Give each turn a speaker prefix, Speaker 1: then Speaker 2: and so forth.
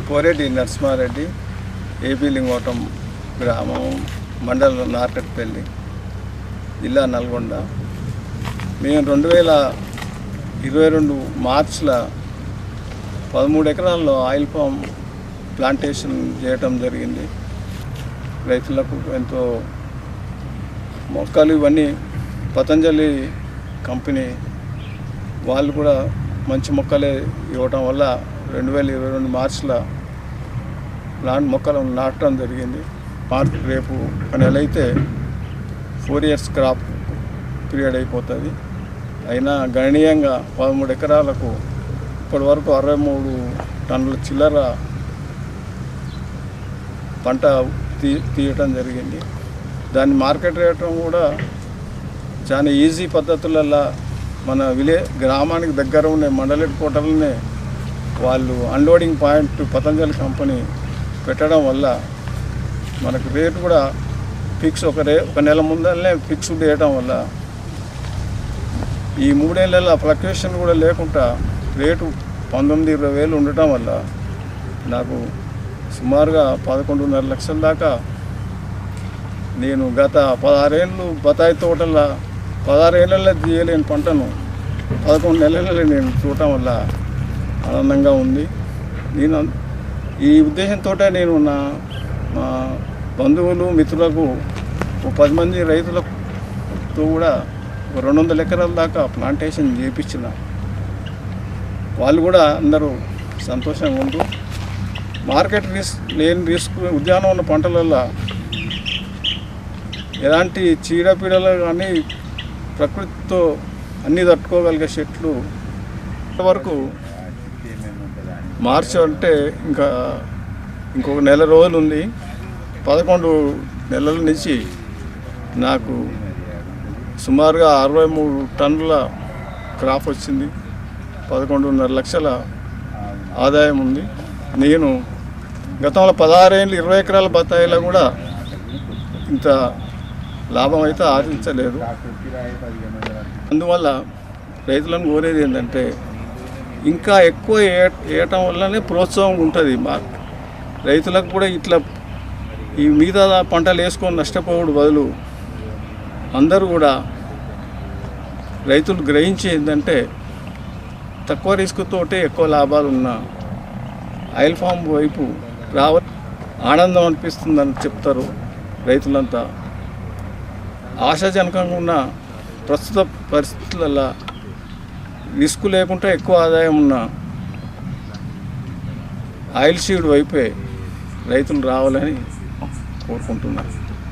Speaker 1: Koreddy Narasimha Reddy, AP Lingotam గ్రామం, మండలం నార్కట్పల్లి, జిల్లా నల్గొండ. మేము 2022 మార్చిలో 13 ఎకరాల్లో ఆయిల్ పామ్ ప్లాంటేషన్ చేయటం జరిగింది. రైతులకు ఎంతో మొక్కలు ఇవన్నీ పతంజలి కంపెనీ వాళ్ళు కూడా మంచి మొక్కలే ఇవ్వటం వల్ల 2022 మార్చిలో ప్లాంట్ మొక్కలు నాటడం జరిగింది. రేపు ఒక నెల అయితే 4 years క్రాప్ పీరియడ్ అయిపోతుంది. అయినా గణనీయంగా 13 ఎకరాలకు ఇప్పటి వరకు 63 టన్నుల చిల్లర పంట తీయటం జరిగింది. దాన్ని మార్కెట్ రేయటం కూడా చాలా ఈజీ పద్ధతులలో మన గ్రామానికి దగ్గర ఉన్న మండల హెడ్ క్వార్టర్లనే వాళ్ళు అన్లోడింగ్ పాయింట్ పతంజలి కంపెనీ పెట్టడం వల్ల మనకు రేటు కూడా ఫిక్స్ ఒక నెల ముందరనే ఫిక్స్డ్ చేయడం వల్ల ఈ 3 ఏళ్ళ ఫ్లక్చుయేషన్ కూడా లేకుండా రేటు 19-20 వేలు ఉండటం వల్ల నాకు సుమారుగా 11.5 లక్షల దాకా నేను గత 16 ఏళ్ళు బత్తాయి తోటల 16 ఏళ్ళలో తీయలేని పంటను 11 నెలలలో నేను చూడటం వల్ల ఆనందంగా ఉంది. నేను ఈ ఉద్దేశంతో నేను మా బంధువులు మిత్రులకు 10 మంది రైతులతో కూడా 200 ఎకరాల దాకా ప్లాంటేషన్ చేయించిన వాళ్ళు కూడా అందరూ సంతోషంగా ఉంటూ మార్కెట్ లేని రిస్క్ ఉద్యానవన పంటలలో ఎలాంటి చీడపీడలు కానీ ప్రకృతితో అన్నీ తట్టుకోగలిగే చెట్లు వరకు మార్చి అంటే ఇంకొక నెల రోజులు ఉంది. 11 నెలల నుంచి నాకు సుమారుగా 63 టన్నుల క్రాప్ వచ్చింది. 11.5 లక్షల ఆదాయం ఉంది. నేను గతంలో 16 ఏళ్ళు 20 ఎకరాల బత్తాయిలో కూడా ఇంత లాభం అయితే ఆశించలేదు. అందువల్ల రైతులను కోరేది ఏంటంటే ఇంకా ఎక్కువ వేయటం వల్లనే ప్రోత్సాహం ఉంటుంది. రైతులకు కూడా ఇట్లా ఈ మిగతా పంటలు వేసుకొని నష్టపోవడం బదులు అందరూ కూడా రైతులు గ్రహించి ఏంటంటే తక్కువ రిస్క్ తోటే ఎక్కువ లాభాలు ఉన్న ఆయిల్ ఫామ్ వైపు ఆనందం అనిపిస్తుందని చెప్తారు రైతులంతా. ఆశాజనకంగా ఉన్న ప్రస్తుత పరిస్థితులలో రిస్క్ లేకుండా ఎక్కువ ఆదాయం ఉన్న ఆయిల్ సీడ్ వైపే రైతులు రావాలని కోరుకుంటున్నారు.